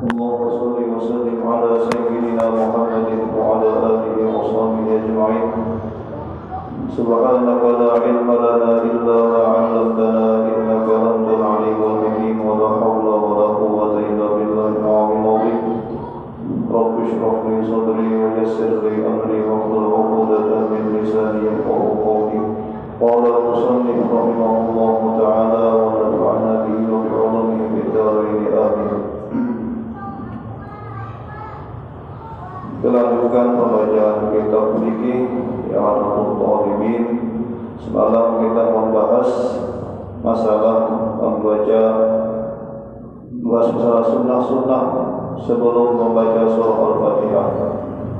اللهم صل وسلم على سيدنا محمد وعلى آله وصحبه أجمعين. سبحانك لا علم لنا إلا ما علمتنا إنك أنت العليم الحكيم ولا حول ولا قوة إلا بالله العلي العظيم. رب اشرح لي صدري ويسر لي أمري واحلل عقدة من لساني يفقهوا قولي. قال المصنف رحمه الله تعالى ونفعنا به وبعلومه في الدارين آمين. Melanjutkan pembacaan kitab fikih I'anul Talibin. Semalam kita membahas masalah membaca sunnah-sunnah sebelum membaca surah Al-Fatihah.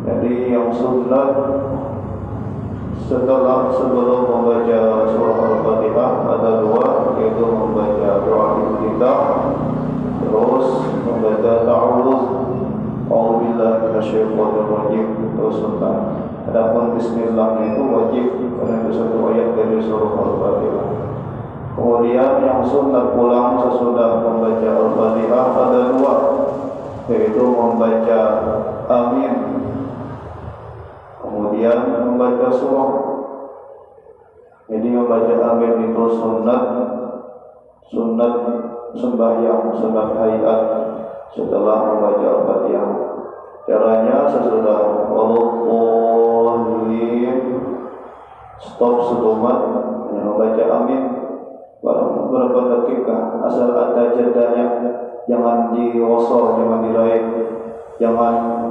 Jadi yang sunnah sebelum membaca surah Al-Fatihah ada dua, yaitu membaca doa iftitah, terus membaca ta'awudz A'udzubillahi minasyaitonir rajim, itu sunnah. Adapun bismillah itu wajib karena itu satu ayat dari surah Al-Fatihah. Kemudian yang sunnah pulang sesudah membaca Al-Fatihah ada dua, yaitu membaca amin, kemudian membaca surah. Jadi membaca amin itu sunnat sembahyang, sunnat hayat setelah membaca Al-Fatihah. Caranya sesudah Allahumma stop sedomat, membaca amin beberapa detik, asal ada jedanya, jangan diwasal, jangan diraih, jangan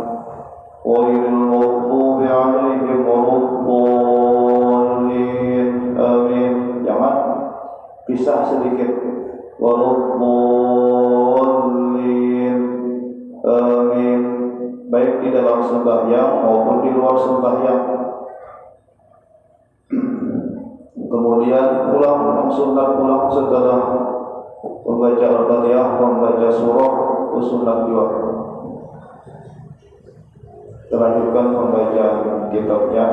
walillahumma alaihim waladdallin amin, jangan pisah sedikit waladdallin amin, baik di dalam sembahyang maupun di luar sembahyang. Kemudian pulang setelah membaca Al-Fatihah, membaca surah, itu sunat juga. Kita lanjutkan pembacaan kitabnya.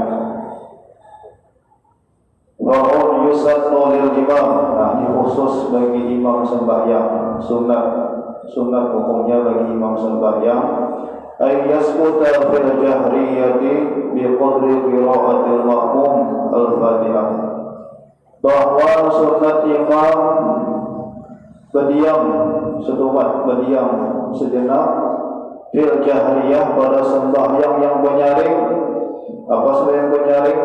Wa'un yusannu lil imam. Nah, ini khusus bagi imam sembahyang. Sunat hukumnya bagi imam sembahyang. Ay yasbuta fil jahriyati biqadri qira'atil ma'mum al-Fatihah. Bahwa sunat imam berdiam sejenak fil jahriyah pada sembahyang yang menyaring. Apa sembahyang menyaring?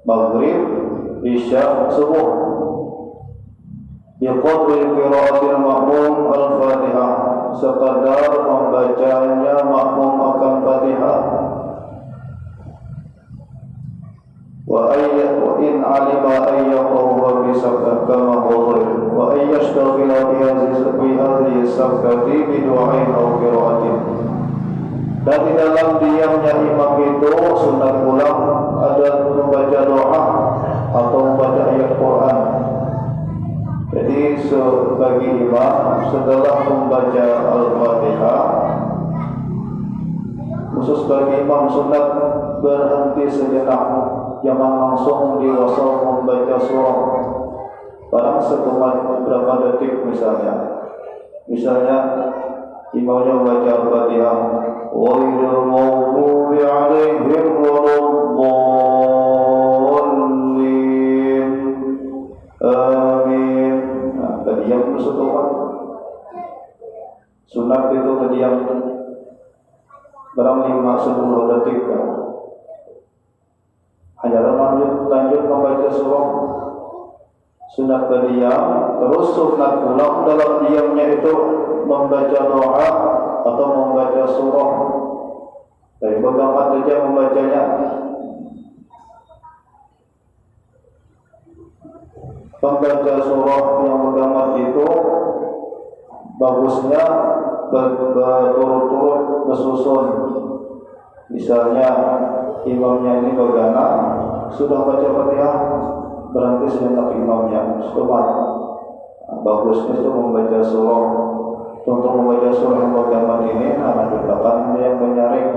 Maghrib, isya, subuh. Biqadri qira'atil ma'mum al-Fatihah, sekadar membacanya makmum akan Fatihah. Wa in alima ayyaqahu bi sabqah kama huwa wa ayyashtagila bi hadhihi sabqati bi du'ain aw qira'atin. Dan di dalam diamnya imam itu sunat pulang ada membaca doa atau membaca ayat Quran. Jadi sebagai imam setelah membaca Al-Fatihah, khusus bagi imam sunat berhenti sejenak, jangan langsung diwasal membaca surah. Padahal setelah beberapa detik misalnya imamnya membaca Al-Fatihah, ghairil maghdubi 'alaihim waladdallin amin. Nah, terdiam setelah sunat itu terdiam barang 5-10 detik. Hanya lanjut membaca surah. Sunat berdiam, terus sunat pulang dalam diamnya itu membaca doa atau membaca surah. Dari bagaimana saja membacanya. Membaca surah yang bergamat itu bagusnya berturut-turut bersusun. Misalnya imamnya ini bergana, sudah baca Fatihah, berhenti sejenak imamnya, setelah bagusnya itu membaca surah. Untuk membaca surah yang bergamat ini, lanjutkan yang menyaring.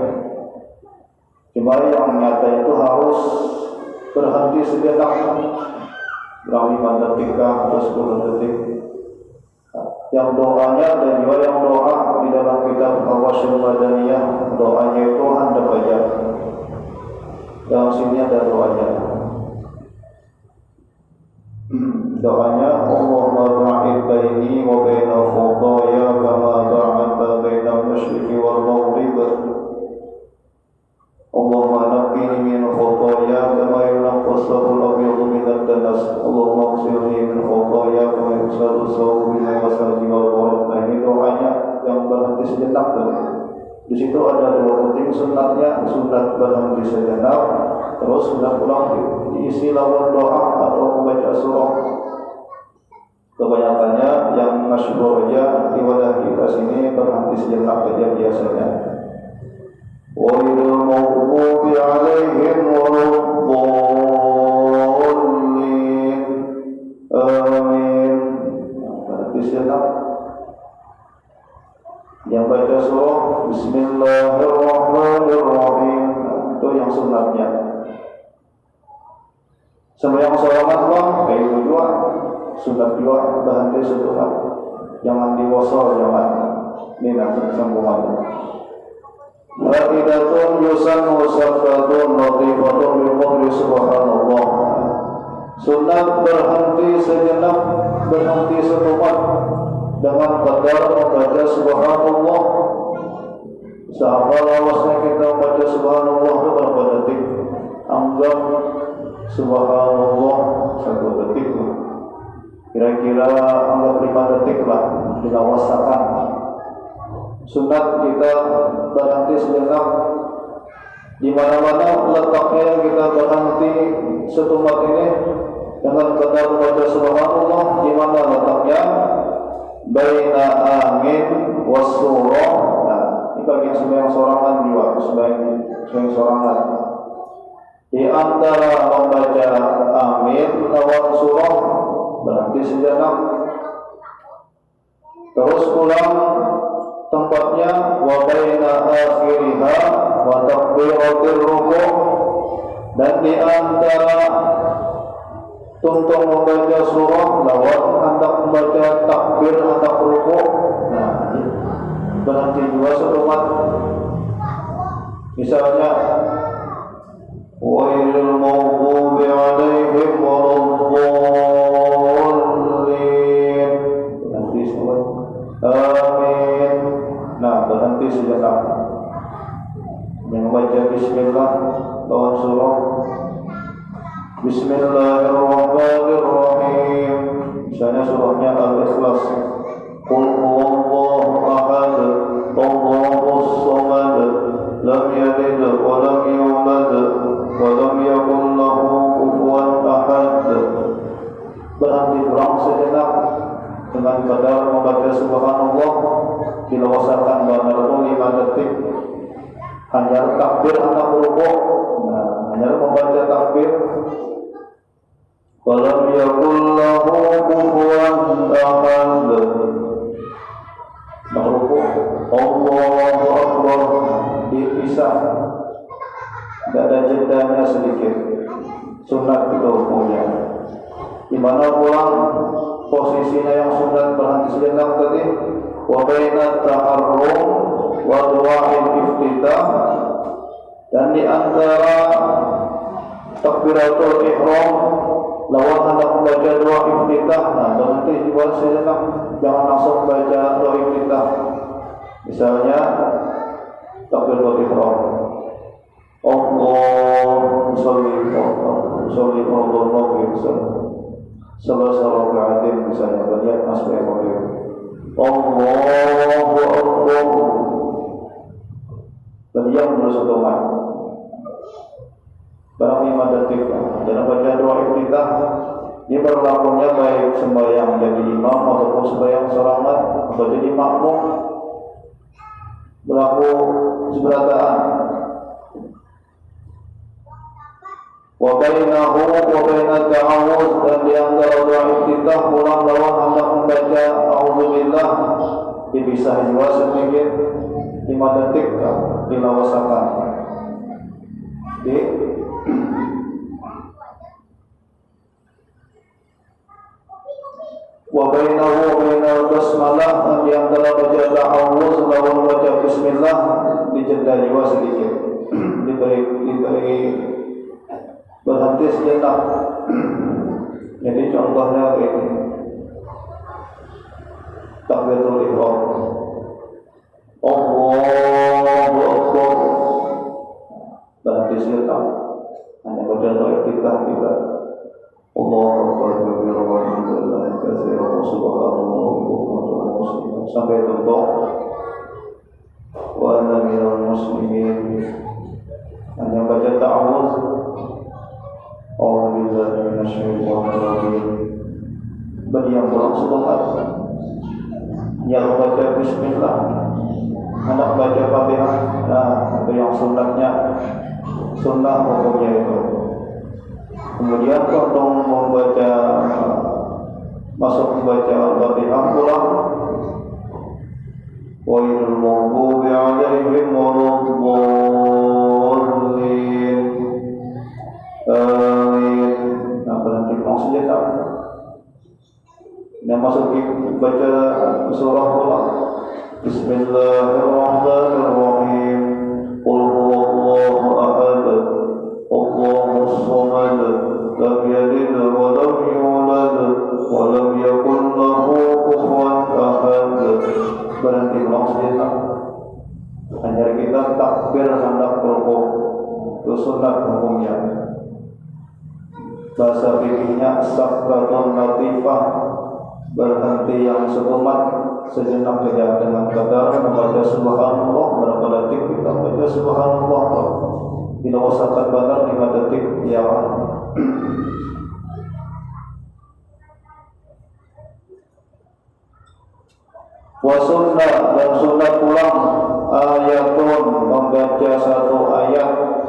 Cuma yang nyata itu harus berhenti sejenak, berapa 5 detik atau 10 detik. yang doanya dan juga yang doa di dalam kitab Al-Wasyul Madaniyah, doanya itu Anda baca. Dalam sini ada doanya. Doanya Allahumma ba'id baini wa baina khutaya kama ba'adta baina masyriqi wal maghrib. Allahumma naqqini min khutaya kama yunqqa as-sawbul abyadu min ad-danas. Allahumma ighsilni min khutaya kama yughsalu as-sawbu min al-wasali wal gharab. Nah, ini doanya yang berhenti sejenak tadi. Di situ ada dua penting sunatnya, sunat berhenti sejenak, terus sunat pulang diisi lawan doa atau membaca surah. Kebanyakannya yang masyhur aja di wadah kita sini berhenti sejenak saja biasanya. Ghairil maghdubi 'alaihim waladdallin. Amin. Berhenti sejenak. Yang baca surah Bismillahirrahmanirrahim, itu yang sunatnya. Sembahyang sholawat kayak itu juga sunat juga, berhenti sejenak. Jangan diwasal, jangan. Ini nanti sambungannya. Fa'idatun yusan musaffatun latifatun biqadri subhanallah. Sunat berhenti sejenak, berhenti sejenak dengan qadar membaca subhanallah. Seapa lawasnya kita membaca subhanallah itu berapa detik? Anggap subhanallah 1 detik. Kira-kira anggap 5 detik lah dilawasakan. Sunat kita berhenti sejenak. Di mana-mana letaknya kita berhenti setumat ini dengan qadar membaca subhanallah. Di mana letaknya? Baina amin wasurah. Nah, ini bagian sembahyang sorangan juga, sembahyang sorangan. Di antara membaca amin lawan surah berhenti sejenak. Terus ulang tempatnya wa baina akhiriha wa takbiratir ruku', dan di antara tuntung membaca surah lawan hendak membaca takbir hendak ruku'. Nah, berhenti juga setumat. Misalnya ghairil maghdubi 'alaihim waladdallin, berhenti setumat. Amin. Nah, berhenti sejenak. Yang membaca bismillah lawan surah Bismillahirrahmanirrahim. Misalnya surahnya Al-Ikhlas. Qul huwallahu ahad, Allahus samad, lam yalid wa lam yulad wa lam yakul lahu kufuwan ahad. Berhenti pulang sejenak dengan qadar membaca subhanallah, dilawasakan benar 5 detik. Hanya takbir anak ruku'. Nah, hanya membaca takbir. Walam yakul lahu kufuwan ahad. Nah, ruku' Allahu Akbar dipisah, tidak ada jedanya sedikit. Sunat itu hukumnya. Di mana pulang posisinya yang sunat berhenti sejenak tadi. Wa baina taharrum wa du'a'il iftitah, dan di antara takbiratul ihram lawan hendak membaca doa iftitah. Nah, berhenti dibuat sejenak, jangan langsung baca doa iftitah. Misalnya takbiratul ihram, Allahu sholli Salasa raka'atin, misalnya banyak asma yang Allahu Akbar. Berdiam dulu setumat barang 5 detik. Jangan baca doa iftitah. Ini berlakunya baik sembahyang jadi imam ataupun sembahyang sorangan atau jadi makmum, berlaku seberataan. Wa bainahu wa bainat ta'awuz, dan di antara doa iftitah pulang lawan hendak membaca a'udzubillah dipisah juga sedikit 5 detik dilawasakan. Wa bainahu wa bainal basmalah, dan di antara baca ta'awuz lawan baca bismillah dijeda juga sedikit. diberi berhenti sejenak. Jadi contohnya ini takbiratul ihram, Allahu Akbar, berhenti sejenak, hanya baca doa kita Allahu Akbar kabiran walhamdulillahi katsiran wa subhanallahi bukratan wa asila sampai tutup wa ana minal muslimin, hanya baca ta'awuz A'udzubillahi minasyaitonir rajim, berdiam pulang sebentar, yang baca bismillah, hendak baca Fatihah. Nah, itu yang sunnah hukumnya itu. Kemudian untuk membaca masuk membaca Al-Fatihah pulang, wailul maghdubi 'alaihim waladdallin. Nah, berhenti langsung saja. Dan masuk baca surah pulang, Bismillahirrahmanirrahim. Qul huwallahu ahad, Allahus samad, lam yalid wa lam yulad wa lam yakul lahu kufuwan ahad. Berhenti langsung saja. Hanya kita takbir hendak rukuk, itu sunat hukumnya. Bahasa fikihnya sakatun latifah, berhenti yang sekemat sejenak saja dengan kadar membaca subhanallah. Berapa detik kita baca subhanallah, tidak usah kadar 5 detik ya. Wa sunnah, dan sunnah pulang ayatun, membaca satu ayat,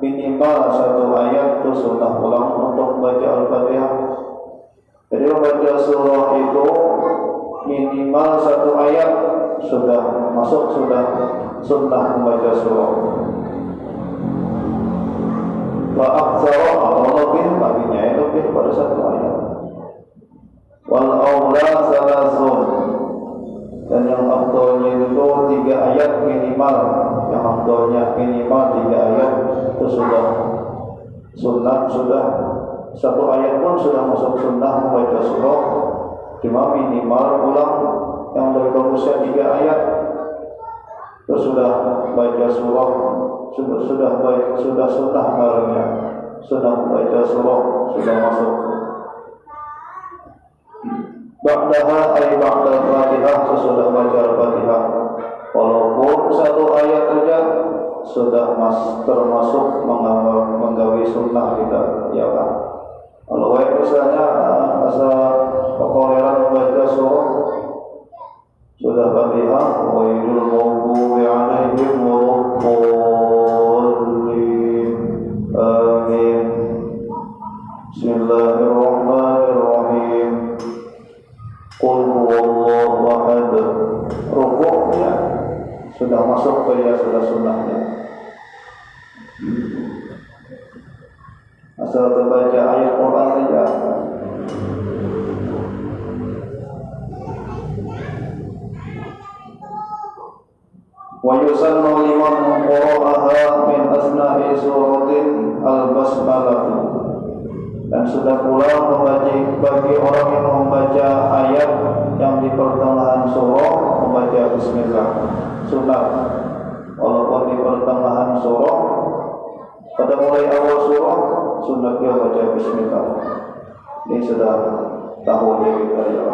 minimal satu ayat itu sunnah pulang untuk baca Al-Fatihah. Jadi membaca surah itu minimal satu ayat sudah masuk, sudah sunnah membaca surah. Wa aktsara, atau lebih baginya itu lebih pada satu ayat. Wal aula salasun, dan yang afdalnya itu 3 ayat minimal. Yang afdalnya minimal 3 ayat itu sudah sunnah, sudah satu ayat pun sudah masuk sunnah membaca surah. Cuma minimal ulang yang lebih bagusnya 3 ayat itu sudah baca surah, sudah sunnah barangnya, sudah membaca surah, sudah masuk. Ba'daha ay ba'dal Fatihah, sesudah baca Al-Fatihah, walaupun satu ayat saja sudah termasuk menggawi sunnah kita, ya kan? Kalau misalnya asa kekoleran membaca surah, sudah Fatihah, wailul maghdubi 'alaihim waladdallin, amin. Bismillahirrahmanirrahim. Qul huwallahu ahad, rukuknya sudah masuk ke ya, sudah sunnahnya. Asal terbaca ayat Quran saja. Wa yusannu liman qara'aha min asna'i suratin al-basmalah, dan sudah pula bagi orang yang membaca ayat yang di pertengahan surah membaca bismillah, sunat. Walaupun di pertengahan surah, pada mulai awal surah sunat dia baca bismillah. Ini sudah tahu ya kita ya.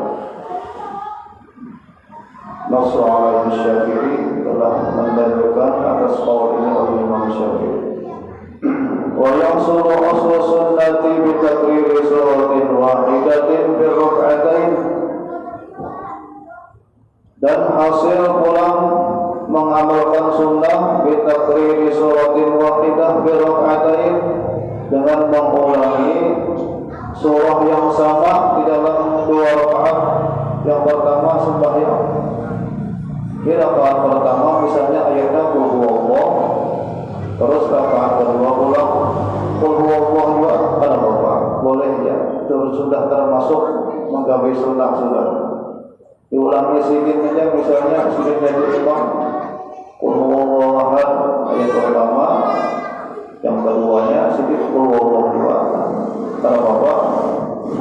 Nasu ala Syafi'i telah mendalilkan atas qaul ini oleh Imam Syafi'i. Wa yahsulu aslu sunnati bi takriri suratin wahidatin fi rak'atain, dan hasil pulang mengamalkan sunnah bi takriri suratin wahidah fi rak'atain, dengan mengulangi surah yang sama di dalam 2 rakaat. Yang pertama sembahyang, di rakaat pertama misalnya ayatnya Qul huwallah, terus rakaat kedua ulang Qul huwallahu ahad, ada berapa? Boleh ya, itu sudah termasuk menggawe sunnah sudah. Diulangi sedikit saja, misalnya sedikit dari imam Qul huwallahu ayat pertama, yang keduanya sedikit Qul huwallahu dua. Kalau bapak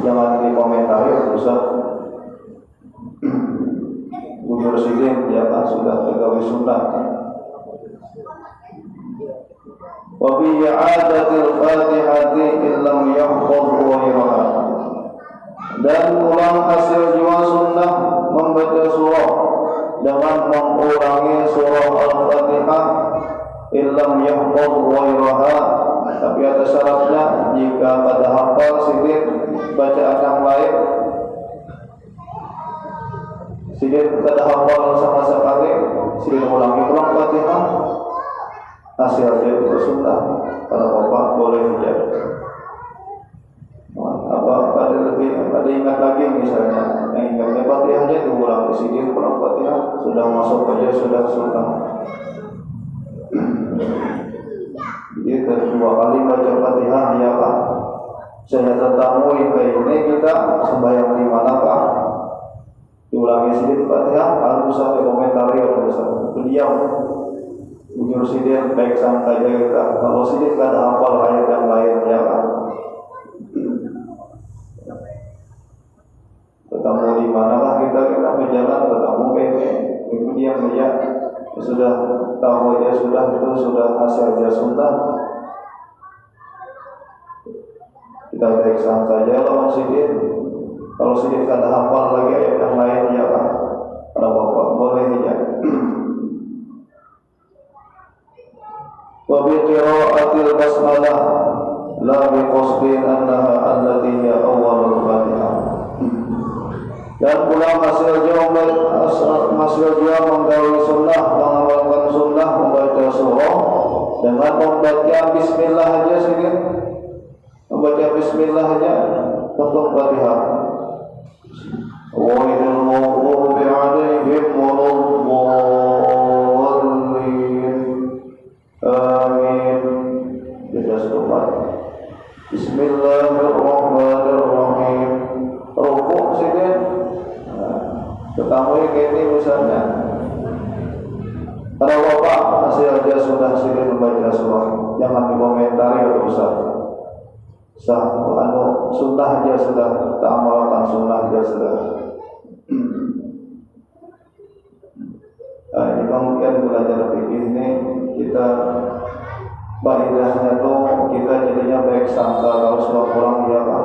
jangan dikomentari, usah bujur sedikit, ya kan sudah tergawe sunnah. Wa bi i'adatil Fatihati illam yahfaz ghairaha. Dan ulang hasil jiwa sunnah membaca surah dengan mengulangi surah Al-Fatihah illam yahfaz ghairaha, tapi ada syaratnya. Jika pada hafal sedikit bacaan yang lain, sedikit pada hafal sama sekali, sedikit ulangi ulang Fatihah, hasilnya itu sunnah. Kalau bapak boleh menjadi ada ingat lagi misalnya, yang ingatnya Fatihahnya diulang sedikit, ulang Fatihah sudah masuk aja, sudah sunnah. Jadi kedua kali baca Fatihah, ya Pak, saya tetamu ini kita sembahyang di mana Pak? Diulangi sedikit Fatihah, harus usah dikomentari, harus usah berdiam, bujur sedikit, baik santai aja kita. Kalau sedikit ada hafal ayat yang lain, ya Pak. Ketemu di manakah kita berjalan, ketemu ini, itu dia melihat sudah tahu aja, sudah itu sudah hasil aja sunnah. Kita periksa saja lawan sedikit. Kalau sedikit ada hafal lagi ayat yang lain, ya kan? Kalau bapak boleh ya. Wa bi qira'atil basmalah la bi qasdin annaha allati hiya awwalul Fatihah. Dan pulang hasil jauh menggawi sunnah, mengamalkan sunnah, membaca surah dengan membaca bismillah aja sedikit, membaca bismillah aja untuk Fatihah. Wa idhil maghdubi 'alaihim waladdallin. Amin. Kita stop. Bismillahirrahmanirrahim. Rukuk sedikit. Ketemu ini misalnya, kalau bapak hasil dia sudah sedikit membaca surah, jangan dikomentari atau usah. Sunnah dia sudah, tak amalkan sunnah dia sudah. Ini kemudian belajar fikih ini kita faedahnya tuh kita jadinya baik sangka. Kalau sudah pulang dia Pak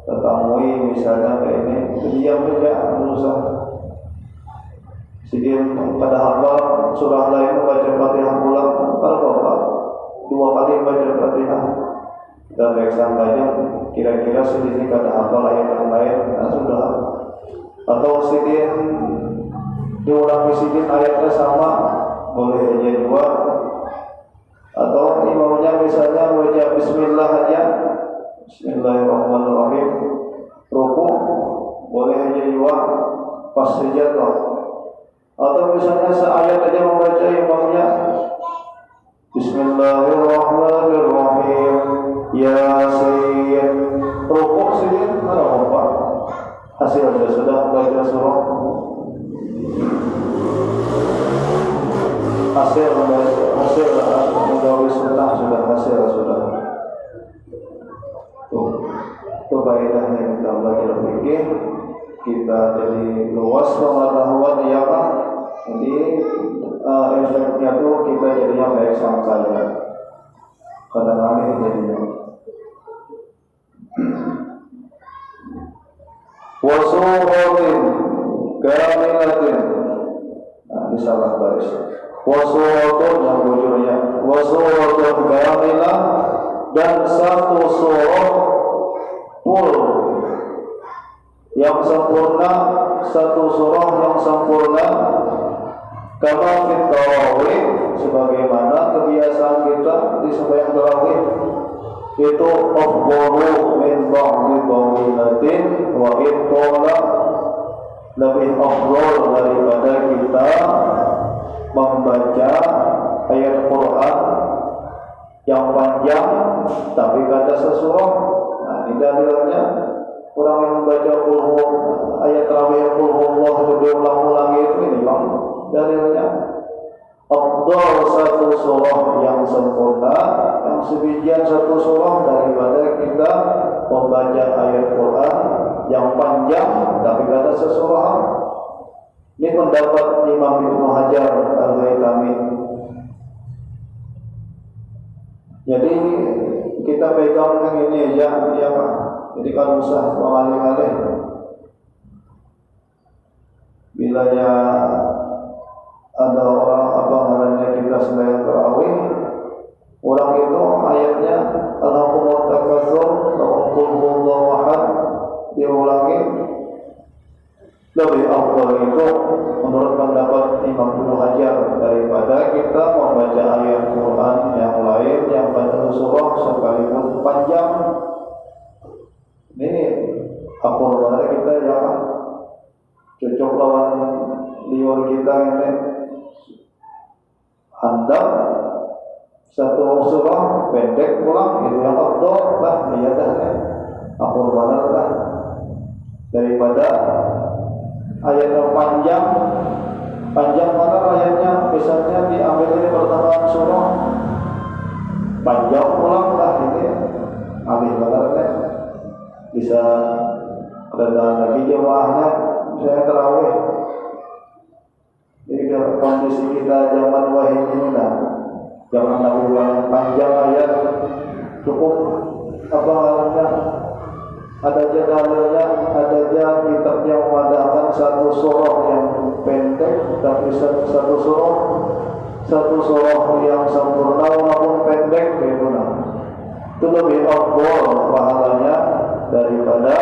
ketemui misalnya kayak ini, diam saja, berusaha sedikit pada hafal surah lain baca Fatihah pulang. Kalau bapak 2 kali baca Fatihah, kita baik sangka aja, kira-kira sedikit ada hafal ayat yang lain, sudah. Atau sedikit diulangi sedikit ayatnya sama, boleh aja 2. Atau imamnya misalnya baca bismillah aja, bismillahirrahmanirrahim, rukuk boleh aja 2 pas sajadah. Atau misalnya seayat aja membaca imamnya bismillahirrahmanirrahim, Yasin, rukuk sedikit, kalau apa hasilnya sudah baca surah, hasil menggawi sunnah sudah, hasil sudah. Itu faedahnya kita belajar fikih, kita jadi luas pengetahuan, ya Pak. Jadi efeknya tuh kita jadinya baik sangka ya. Kadang-kadang jadinya. Wasuratin kamilatin. Disalah baris. Wasuratun yang bujurnya. Wasuratun kamilah, dan satu surah full yang sempurna, satu surah yang sempurna. Kama fit tarawih, sebagaimana kebiasaan kita di sembahyang tarawih, itu afdalu min ba'di tawilatin wa ittala, lebih afdal daripada kita membaca ayat Quran yang panjang tapi kata sesurah. Nah, ini dalilnya orang yang baca ayat tarawih qul huwallahu itu diulang-ulangi itu ini bang dalilnya afdal satu surah yang sempurna, yang sebijian satu surah daripada kita membaca ayat Quran yang panjang tapi kada sesurah. Ini pendapat Imam Ibnu Hajar Al-Haytami. Jadi kita pegang yang ini aja, ya Pak. Jadi kalau usah mengalih-alih. Bila ya ada orang apa namanya kita selain tarawih, orang itu ayatnya Alhamdulillah takatsur, qul huwallahu ahad diulangi lebih afdal itu menurut pendapat Imam Ibnu Hajar daripada kita membaca ayat Quran yang lain yang pada surah sekalipun panjang. Ini apa bahasa kita yang cocok lawan liur kita ini handap satu surah pendek pulang itu yang afdal lah niatnya apa benar lah daripada ayat yang panjang mana ayatnya misalnya diambil ini pertengahan surah panjang pulang lah ini ambil benar bisa ada lagi jemaahnya misalnya tarawih. Jadi kondisi kita zaman wahid ini lah, jangan lakukan panjang ayat, cukup apa namanya ada dalilnya, ada kitab yang mengadakan satu surah yang pendek tapi satu surah yang sempurna walaupun pendek gitu nah. Itu lebih afdal pahalanya daripada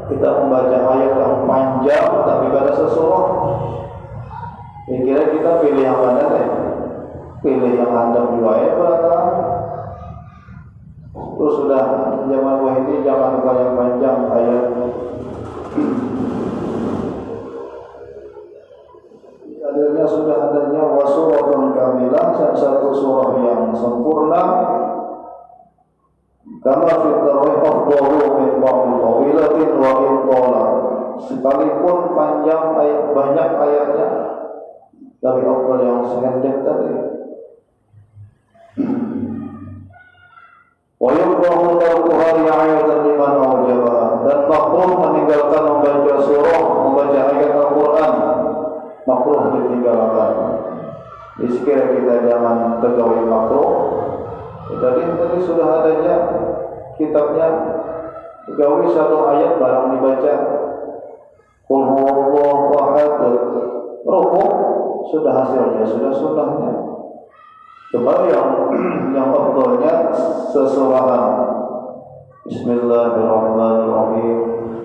kita membaca ayat yang panjang tapi pada sesurah. Kira kita pilih yang mana deh? Pilih yang handap dua ayat berapa? Terus sudah zaman wahid ini jangan lupa yang panjang ayat. Adanya sudah adanya wasuratun kamilah satu surah yang sempurna. Kama fi tarawih afdalu min ba'di tawilatin wa in tala. Sekalipun panjang ayat banyak ayatnya tapi afdal yang pendek tadi. Wa yukrahu tarkuha ri'ayatan liman awjabaha. Dan makruh meninggalkan membaca surah, membaca ayat Al-Quran. Makruh ditinggalkan. Jadi sekiranya kita jangan tergawi makruh. Tadi sudah adanya kitabnya gawi satu ayat barang dibaca qul huwallahu ahad rukuk sudah hasilnya sudah sunnahnya. Kembali yang afdalnya sesuahan. Bismillahirrahmanirrahim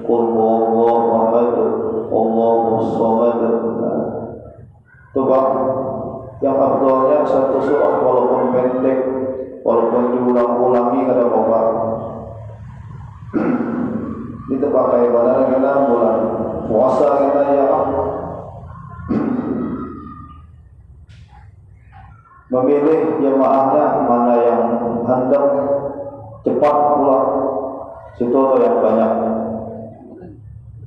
qul huwallahu ahad Allahus samad. Coba yang afdalnya satu surah walaupun pendek, walaupun diulang-ulangi kada apa-apa. Itu pakai pada kita bulan puasa kita ya memilih jemaahnya mana yang hendak cepat pulang situ atau yang banyak.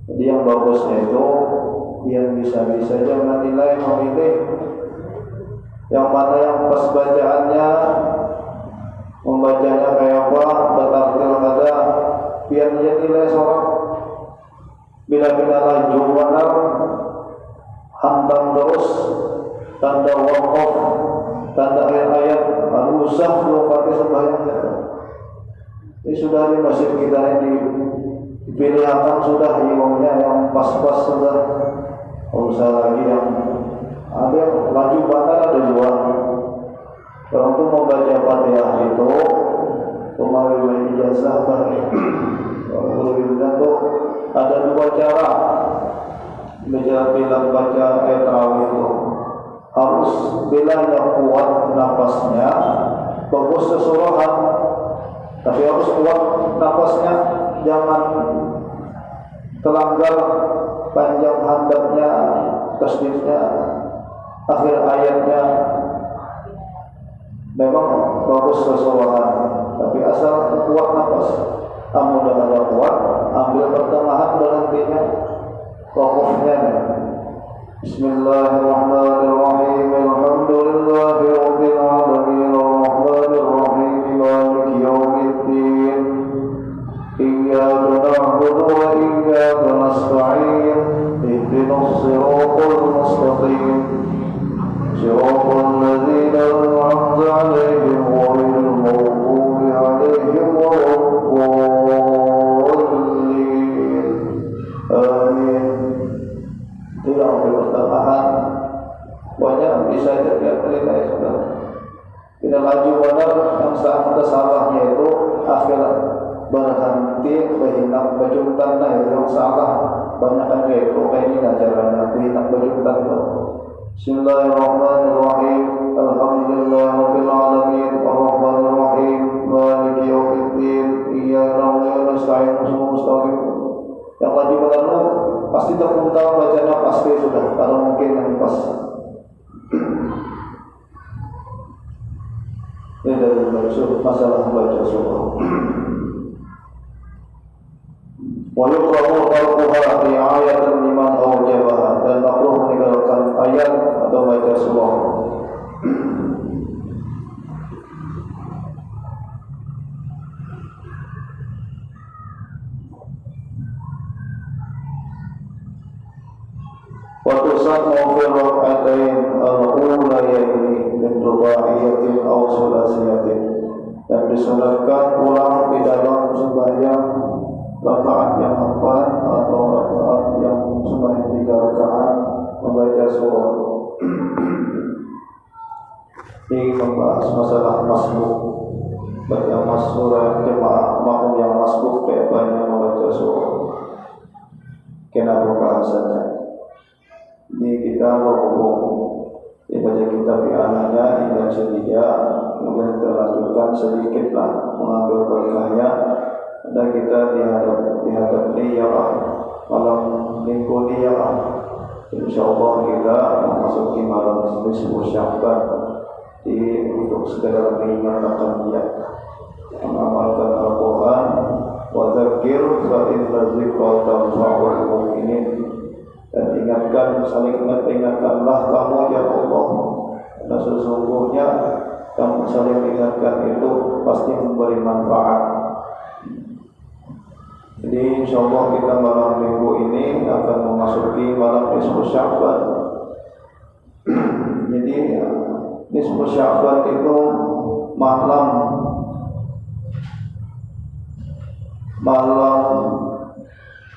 Jadi yang bagusnya itu yang bisa-bisa aja menilai memilih yang mana yang pas bacaannya membacanya kayak apa bertartil kada biar dia nilai seorang bila laju benar hantam terus tanda wakaf tanda ayat usah belum pakai sembahyangnya. Ini sudah di masjid kita ini dipilihkan sudah imamnya yang pas-pas sudah usah lagi yang ada laju benar ada dua. Orang itu membaca Fatihah itu pemawilan ijazah itu ada dua cara bilang baca ayat tarawih itu harus bila yang kuat nafasnya bagus keseluruhan tapi harus kuat nafasnya jangan terlanggar panjang handapnya tasdidnya akhir ayatnya memang bagus keseluruhan tapi asal kuat nafas Kamu udah agak kuat, ambil pertengahan berhentinya, wakufnya. Bismillahirrahmanirrahim. Alhamdulillahi rabbil alamin arrahmanir rahim maliki yaumiddin. Iyyaka na'budu wa iyyaka nasta'in. Ihdinas siratal mustaqim. Siratal ladzina an'amta 'alaihim ghairil maghdubi 'alaihim waladdallin. Amin. Tidak ambil pertengahan, banyak bisa jadi telinga ya sudah. Tidak laju benar, yang sangat salahnya itu akhirat berhenti berhinak bajuntan, nah itu yang salah. Banyak kan itu kayak ini ajarannya berhinak bajuntan tuh. Bismillahirrahmanirrahim. Alhamdulillahirabbil alamin arrahmanir rahim maliki yaumiddin iyyaka na'budu wa nasta'in ihdinas siratal. Yang lagi benar pasti terpuntal bacanya pasti sudah, kalau mungkin yang pas. Ini dari masalah baca surah. Wa yukrahu tarkuha ri'ayatan liman awjabaha, dan makruh meninggalkan ayat atau baca surah. وتصنع في الركعتين الأوليين من رباعية أو ثلاثية, dan disunatkan ulang di dalam sembahyang rakaat yang 4 atau rakaat yang sembahyang 3 rakaat membaca surah. Ini membahas masalah masbuk, baca surah jemaah makmum yang masbuk kayak banyak membaca surah. Kenapa bahasannya? Ini kita berhubung dibaca kitab anaknya hingga setiga, kemudian kita lanjutkan sedikitlah mengambil berkahnya, dan kita dihadap niyah malam minggu niyah. InsyaAllah kita memasuki malam nisfu Sya'ban untuk sekedar mengingatkan niat, mengamalkan Al-Quran. Wa dzakir fa inna dzikra tanfa'ul mu'minin, dan ingatkan, saling ingatkanlah kamu ya Allah, karena sesungguhnya kamu saling ingatkan itu pasti memberi manfaat. Jadi insyaallah kita malam minggu ini akan memasuki malam nisfu Sya'ban. Jadi nisfu Sya'ban itu malam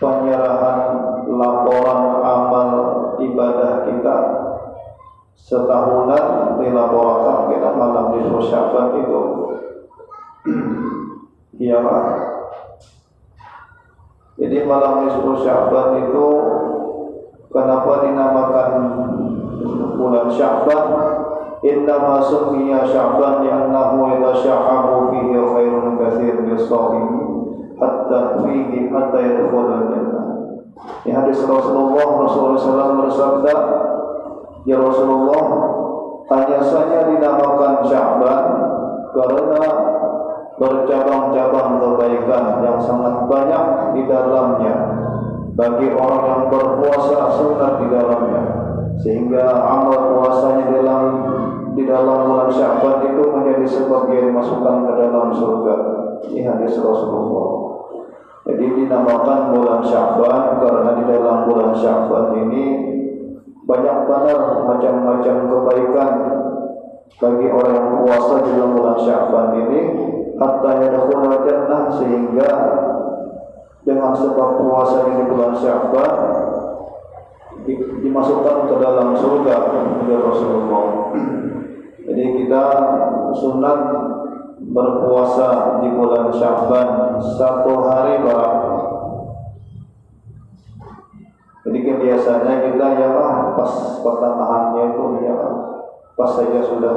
penyerahan laporan amal ibadah kita setahunan, dilaporkan kita malam nisfu Sya'ban itu. Iya Pak. Jadi malam nisfu Sya'ban itu kenapa dinamakan bulan Sya'ban? Innama summiya Sya'ban li'annahu yatasha'abu fihi khairun katsir lis-sha'im hatta yadkhulul jannah. Di hadis Rasulullah SAW bersabda, ya Rasulullah, hanya saja dinamakan Sya'ban karena bercabang-cabang kebaikan yang sangat banyak di dalamnya bagi orang yang berpuasa sunat di dalamnya, sehingga amal puasanya di dalam bulan Sya'ban itu menjadi sebab dia dimasukkan ke dalam surga. Ini hadis Rasulullah. Jadi dinamakan bulan Sya'ban karena di dalam bulan Sya'ban ini banyak benar macam-macam kebaikan bagi orang yang puasa di dalam bulan Sya'ban ini, hatta yadkhulul jannah, sehingga dengan sebab puasa di bulan Sya'ban dimasukkan ke dalam surga oleh Rasulullah. Jadi kita sunat berpuasa di bulan Sya'ban 1 hari barang. Jadi kebiasaannya kita ya pas pertengahannya itu ya pas saja sudah.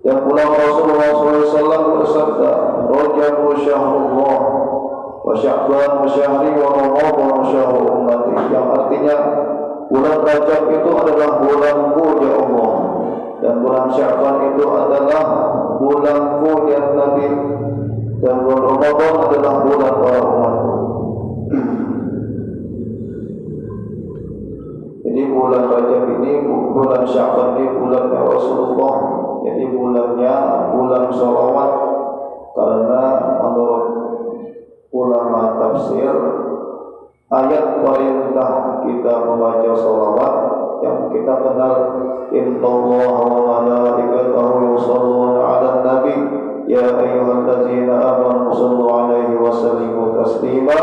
Dan pulang Rasulullah SAW bersabda, Rajabu syahrullah wa Sya'ban wa syahri wa Ramadan wa syahru ummati, yang artinya bulan Rajab itu adalah bulanku ya Allah, dan bulan Sya'ban itu adalah bulanku ya Nabi, dan bulan Ramadan adalah bulan para umatku. Jadi bulan Rajab ini, bulan Sya'ban ini bulannya Rasulullah. Jadi bulannya bulan sholawat, karena menurut ulama tafsir ayat perintah kita membaca sholawat yang kita kenal, innallaha wa malaikatahu yusholluna 'alan nabi ya ayyuhallazina amanu shallu 'alaihi wa sallimu taslima,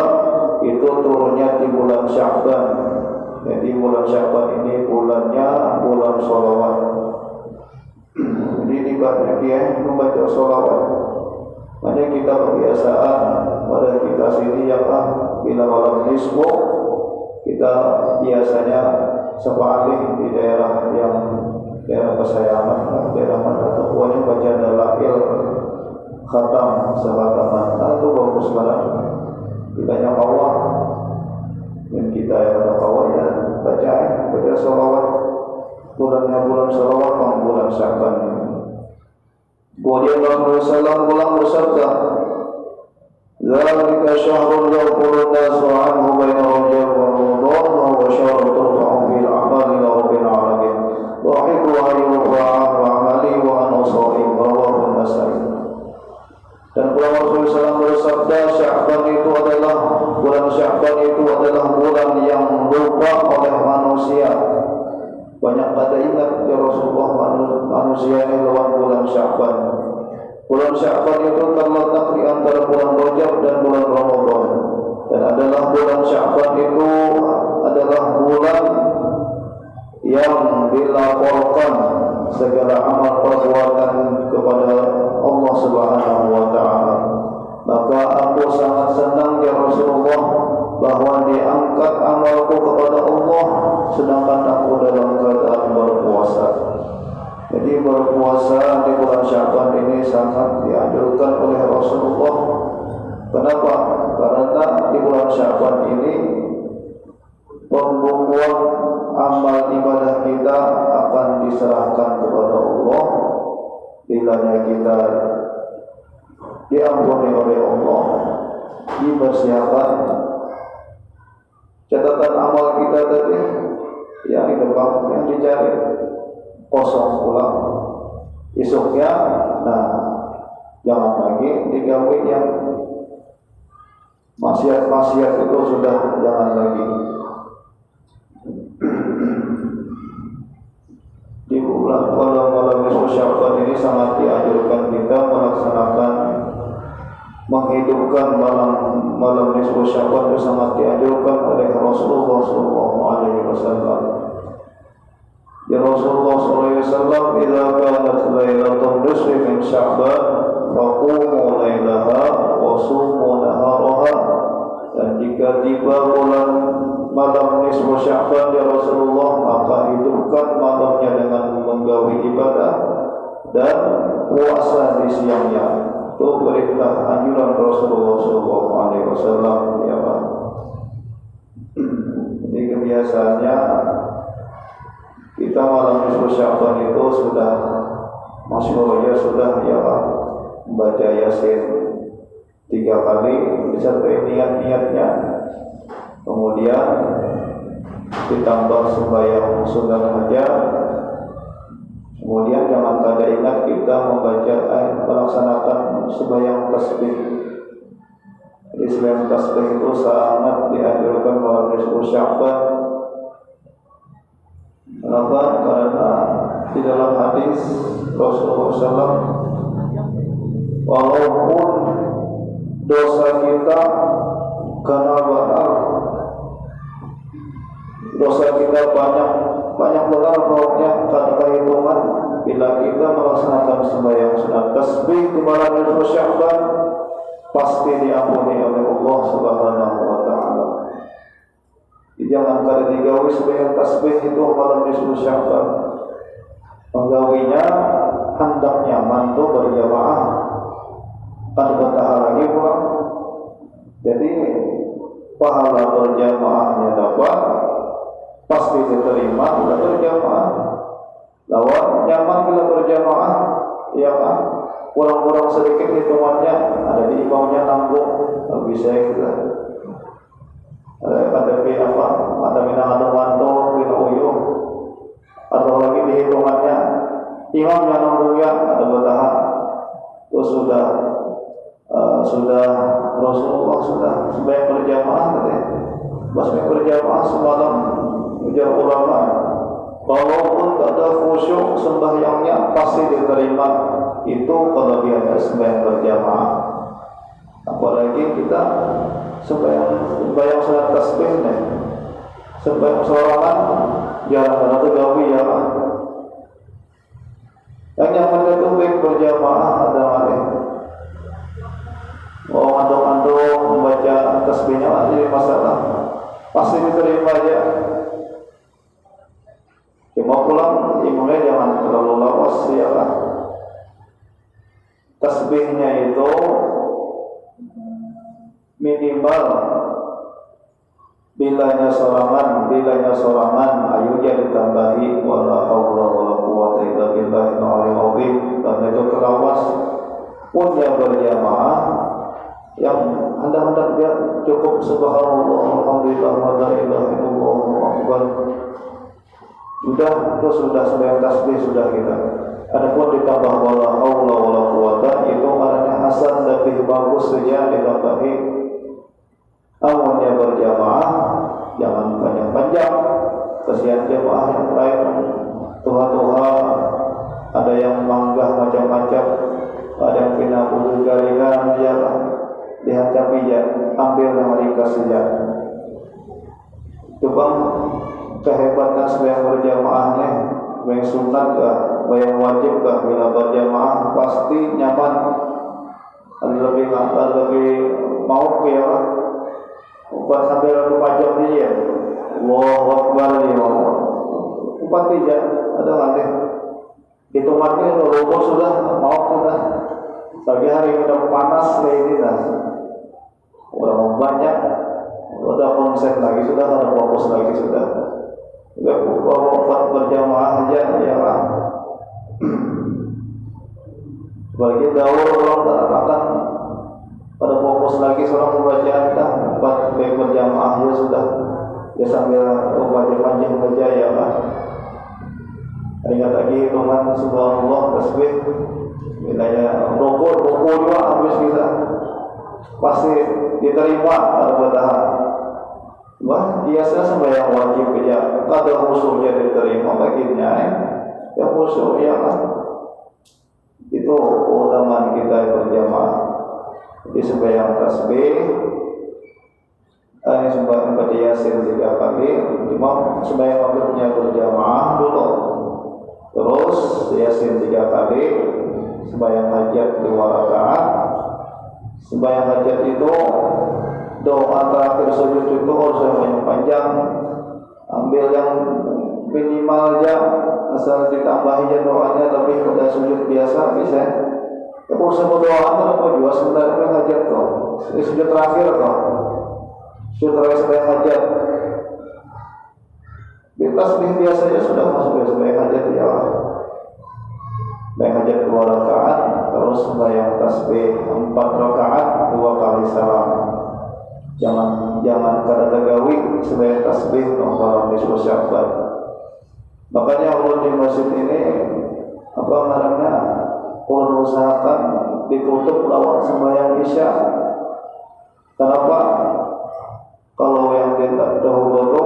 itu turunnya di bulan Sya'ban. Jadi bulan Sya'ban ini bulannya bulan sholawat. Jadi dibanyak ya membaca sholawat. Makanya kita kebiasaan pada kita sini ya Pak, bila malam nisfu kita biasanya sepalih di daerah yang daerah kesayangan, daerah mana pokoknya baca dalail khatam sebataman, itu bagus banget. Kitanya kawah, dan kita yang ada kawah ya baca sholawat. Bulannya bulan sholawat, bulan Sya'ban. Kemudian Rasulullah SAW ulang bersabda, "Dzalika syahrun yaqulun nasu 'anhu baina Rajab wa Ramadan wa huwa syahrun turfa'u fil a'mali ila rabbil 'alamin wa uhibbu an yurfa'a 'amali wa ana sha'im." Rawahu An-Nasa'i. Dan Rasulullah SAW bersabda, bulan Sya'ban itu adalah bulan yang lupa oleh manusia. Banyak pada ingat ya Rasulullah, manusia ini lawan bulan Sya'ban. Bulan Sya'ban itu terletak di antara bulan Rajab dan bulan Ramadan, dan adalah bulan Sya'ban itu adalah bulan yang dilaporkan segala amal perbuatan kepada Allah Subhanahu wa Ta'ala. Maka aku sangat senang ya Rasulullah bahwa diangkat amalku kepada Allah sedangkan aku dalam keadaan berpuasa. Jadi berpuasa di bulan Sya'ban ini sangat dianjurkan oleh Rasulullah. Kenapa? Karena di bulan Sya'ban ini pembukuan amal ibadah kita akan diserahkan kepada Allah. Bilanya kita diampuni oleh Allah, dibersihkan catatan amal kita tadi yang di depan yang dicari kosong pulang. Esoknya, jangan lagi digawe yang maksiat-maksiat itu sudah jangan lagi. Di bulan malam nisfu Sya'ban ini sangat dianjurkan kita melaksanakan menghidupkan malam nisfu Sya'ban, itu sangat dianjurkan oleh Rasulullah SAW. Ya Rasulullah SAW, "Idza kanat lailatul nisfi min Sya'ban, faqumu lailaha wa sumu naharaha." Dan jika tiba bulan malam nisfu Sya'ban ya Rasulullah, maka hidupkan malamnya dengan menggawi ibadah dan puasa di siangnya. Itu perintah anjuran Rasulullah SAW ya Pak. Jadi kebiasaannya kita malam nisfu Sya'ban itu sudah masyhurnya sudah ya Pak, membaca Yasin 3 kali disertai niat-niatnya, kemudian ditambah sembahyang sunat hajat. Kemudian jangan kada ingat kita membaca melaksanakan sembahyang tasbih. Jadi sembahyang tasbih itu sangat dianjurkan malam nisfu Sya'ban. Kenapa? Karena di dalam hadis Rasulullah SAW, walaupun dosa kita karena benar, dosa kita banyak benar pokoknya tanpa hitungan, bila kita melaksanakan sembahyang sunat tasbih di malam nisfu Sya'ban pasti diampuni oleh Allah Subhanahu wa Ta'ala. Jangan kada digawi sembahyang tasbih itu malam nisfu Sya'ban. Penggawinya hendaknya mantu berjamaah, kan betah lagi pulang. Jadi pahala berjamaahnya dapat, pasti diterima bila berjamaah. Lawan nyaman bila berjamaah, ya kan? Kurang-kurang sedikit hitungannya, ada di imamnya nanggung, bisa kita. Ada KTP apa? Mata minang atau manto, kita uyuh. Atau lagi di hitungannya, imamnya nanggungnya ada bertahan. Itu sudah Rasulullah sudah sebaik berjamaah tadi. Sebaik berjamaah semalam ujar ulama. Walaupun tak ada khusyuk sembahyangnya pasti diterima. Itu kelebihannya sembahyang berjamaah. Apalagi kita sembahyang salat tasbih nih, sembahyang sorangan jarang ada gawi ya. Yang nyaman itu baik berjamaah ada malih. Oh antuk-antuk membaca tasbihnya jadi masalah, pasti diterima aja. Cuma pulang imamnya jangan terlalu lawas ya kan. Tasbihnya itu minimal bilanya sorangan ayunya ditambahi wala haula wala quwwata illa billahil aliyyil azim. Dan itu kelawas pun yang berjamaah yang hendak dia cukup subhanallah alhamdulillah wa la ilaha illallah wallahu akbar. Sudah sembahyang tasbih sudah kita. Adapun ditambah wala haula wala quwwata itu maknanya hasan lebih bagus saja ditambahi. Amunnya berjamaah jangan panjang-panjang. Kasihan jamaah yang lain tuha-tuha, ada yang manggah macam-macam, ada yang kena bulu garingan ya dihancapi ya, ambil yang mereka saja. Coba kehebatan sembahyang berjamaahnya, yang sunat kah, yang wajib kah, bila berjamaah pasti nyaman, lebih mau ke ya, bukan sambil berpajak dia, Allahu Akbar ya, 4 ada nanti, hitungannya udah sudah, mau sudah, pagi hari udah panas kayak ini dah, udah banyak, udah konsep lagi sudah, ada fokus lagi sudah. Kalau berjamaah aja ya kan. Bagi daur orang akan pada fokus lagi seorang membaca dah 4 berjamaah ya sudah. Ya sambil membaca panjang saja ya kan. Ingat lagi hitungan subhanallah tasbih. Bilanya rukuk juga habis kita. Pasti diterima al-Fatihah. Wah, biasa sembahyang wajib aja, kada khusyuknya diterima baginya, ya khusyuk ya kan. Itu keutamaan kita berjamaah. Jadi sembahyang tasbih, sembahyang baca Yasin 3 kali, cuma sembahyang maghribnya berjamaah dulu, terus Yasin 3 kali, sembahyang hajat 2 rakaat. Sembahyang hajat itu doa terakhir sujud itu harus yang panjang, ambil yang minimal aja, asal ditambahi aja doanya lebih pada sujud biasa bisa. Kalau semua doa apa juga sebenarnya hajat tuh, sujud terakhir tuh, sujud terakhir sampai hajat. Tasbih biasanya sudah masuk sampai hajat ya. Sampai hajat 2 rakaat, terus sembahyang tasbih 4 rakaat 2 kali salam. Jangan kada tagawi sembahyang tasbih kalau nisfu Sya'ban. Makanya Allah di masjid ini apa namanya? Ulun usahakan ditutup lawan sembahyang Isya. Kenapa? Kalau yang dahulu itu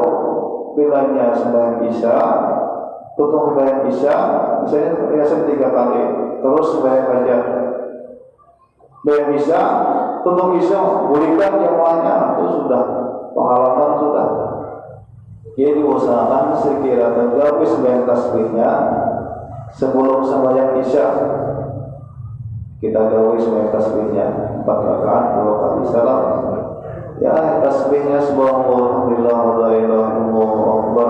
bilangnya sembahyang Isya, tutup sembahyang Isya, misalnya Yasin 3 kali, terus sembahyang hajat. Sembahyang Isya, tutup Isya, bolehkan jamaahnya itu sudah pengalaman sudah. Jadi usahakan sekira tergawi sembahyang tasbihnya sebelum sembahyang Isya. Kita gawi sembahyang tasbihnya 4 rakaat 2 kali salam. Ya tasbihnya subhanallah alhamdulillah wa la ilaha illallah wallahu akbar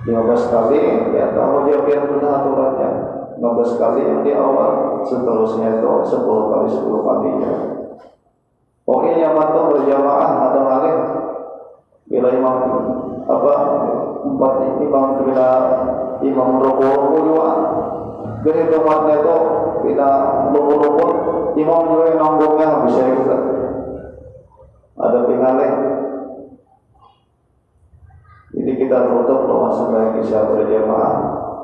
15 kali. Ya tahu dia biar benar aturannya 15 kali yang di awal, seterusnya itu 10 kali 10 kali ya. Pokoknya ini yang mantu berjamaah atau ngalih bila imam empat imam bila imam rukuk juga gini tempatnya itu bila luput imam juga yang nanggungnya bisa juga ada pengalih. Jadi kita tutup doa sembahyang isya berjamaah.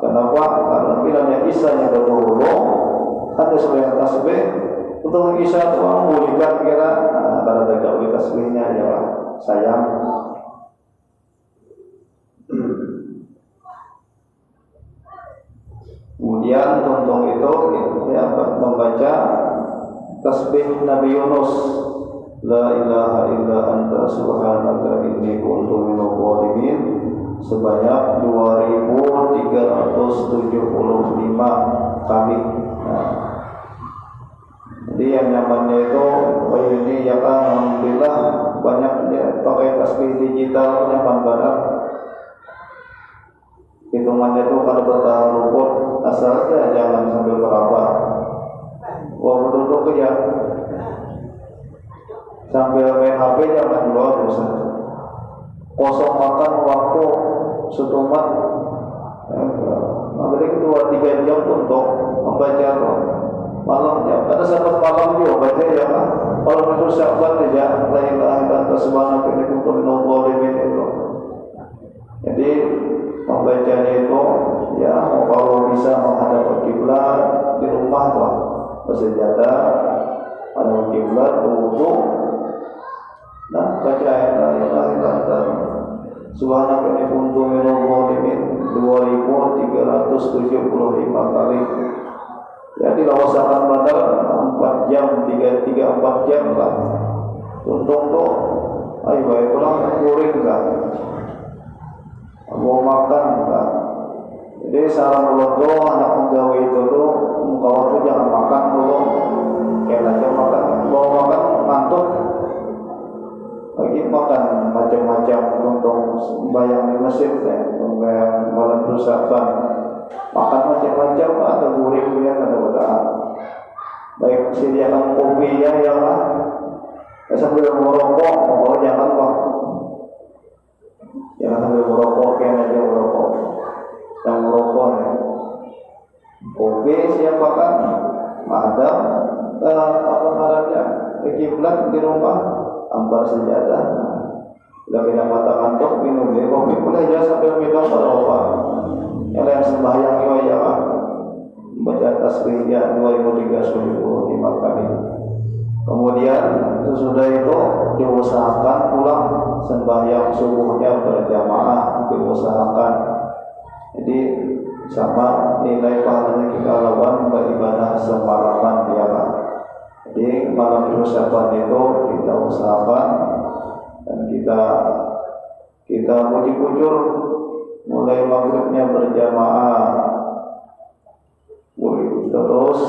Kenapa? Karena bilangnya isya yang berdahulu ada sembahyang tasbih untuk isya itu memulihkan kira pada tegak oleh tasbihnya ya sayang. Kemudian contoh itu ya membaca tasbih Nabi Yunus, la ilaha illa anta subhanaka inni kuntu minadh dhalimin, sebanyak 2375 kali. Nah, jadi yang nyamannya itu ini ya kan alhamdulillah banyak ya pakai tasbih digital nyaman banget. Hitungannya itu kalau bertahan luput asalnya jangan sambil berapa. Wah betul-betul ya sambil main HP jangan luar dosa. Kosong makan waktu setumat paling 2-3 jam untuk membaca malamnya. Ada sahabat malam juga baca ya kan. Kalau itu sahabat ya la ilaha illa anta subhanaka inni kuntu minadh dhalimin itu. Jadi membacanya itu ya kalau bisa menghadap kiblat di rumah tuh bersejadah menghadap kiblat berwudu. Nah, baca la ilaha illa anta subhanaka inni kuntu minadh dhalimin 2375 kali. Ya dilawasakan bandar 4 jam 3-4 jam lah. Untung tuh ayo baik pulang kuring kan. Mau makan kan. Jadi saran dulu tuh anak penggawe itu tuh muka waktu jangan makan dulu. Kayak aja makan, mau makan ngantuk. Lagi makan macam-macam untuk bayang di masjid ya, bayang malam perusahaan. Makan macam-macam ada goreng ya ada betul. Baik sediakan kopi ya lah. Sambil merokok, mau jangan bang. Jangan sambil merokok, kayak aja merokok. Yang merokok ya. Kopi siapa kan? Madam apa ngarannya? Kiblat di rumah, ampar sejadah. Bila kita mata kantok minum ya kopi boleh aja sambil minum merokok. Yang sembahyang ya baca tasbihnya 2375 kali. Kemudian sesudah itu diusahakan pulang sembahyang subuhnya berjamaah, diusahakan. Jadi sama nilai pahalanya kita lawan beribadah semalaman ya Pak. Jadi malam persiapan itu kita usahakan dan kita puji-puji mulai maghribnya berjamaah, terus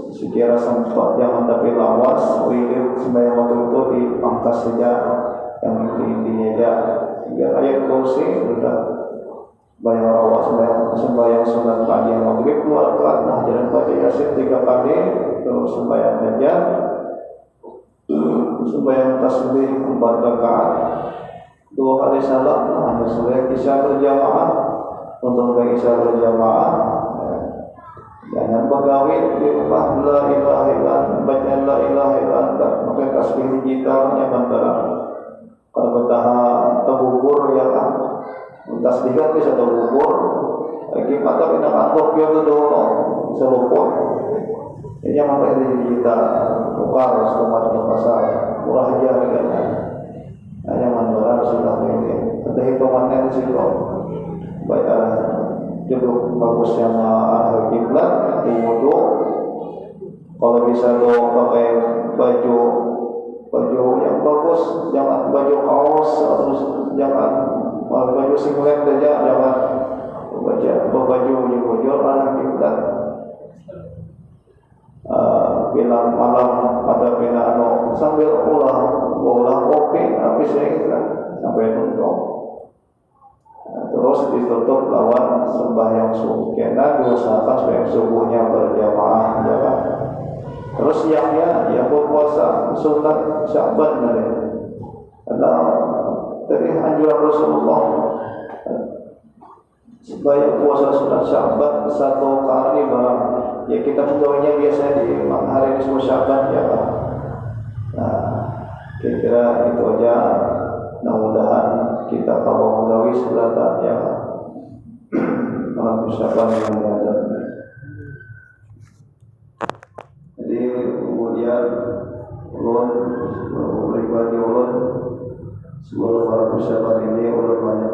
sekira sempat jangan tapi lawas, wirid sembahyang maghrib itu dipangkas saja, yang intinya aja 3 ayat kursi sudah bayang lawas sembahyang sunat pagi maghrib 2 rakaat, nah jangan baca yasin 3 kali, terus sembahyang aja, sembahyang tasbih 4 rakaat. 2 kali salat, nah sesuai isya berjamaah. Untuk isya berjamaah, jangan begawi di rumah la ilaha illa anta, baca la ilaha illa anta, pakai tasbih digital nyaman barang. Kalau bertahan terbukur ya kan, tasbih kan bisa terbukur. Lagi mata kena kantor dia tu dulu bisa luput. Ini yang pakai digital, tukar setempat di pasar, murah aja harganya. Hanya mandoran sudah ini. Ada hitungannya di situ. Baik duduk bagusnya arah kiblat, wudu. Kalau bisa lo pakai baju yang bagus, jangan baju kaos, terus jangan baju singlet saja, jangan baju bujur arah kiblat. Bilang malam pada bina sambil ulah kopi habis sampai nuntuk. Terus ditutup lawan sembahyang subuh. Karena diusahakan sembahyang subuhnya berjamaah, jangan Terus yang berpuasa sunat Sya'ban karena dari anjuran Rasulullah supaya puasa sunat Sya'ban 1 kali barang. Ya kita pegawainya biasanya di hari ini semua Sya'ban ya Pak. Nah, kira-kira itu aja. Mudah-mudahan kita kalau menggawi selatan ya malam Sya'ban yang ada. Jadi kemudian ulun pribadi ulun sebelum malam Sya'ban ini ulun banyak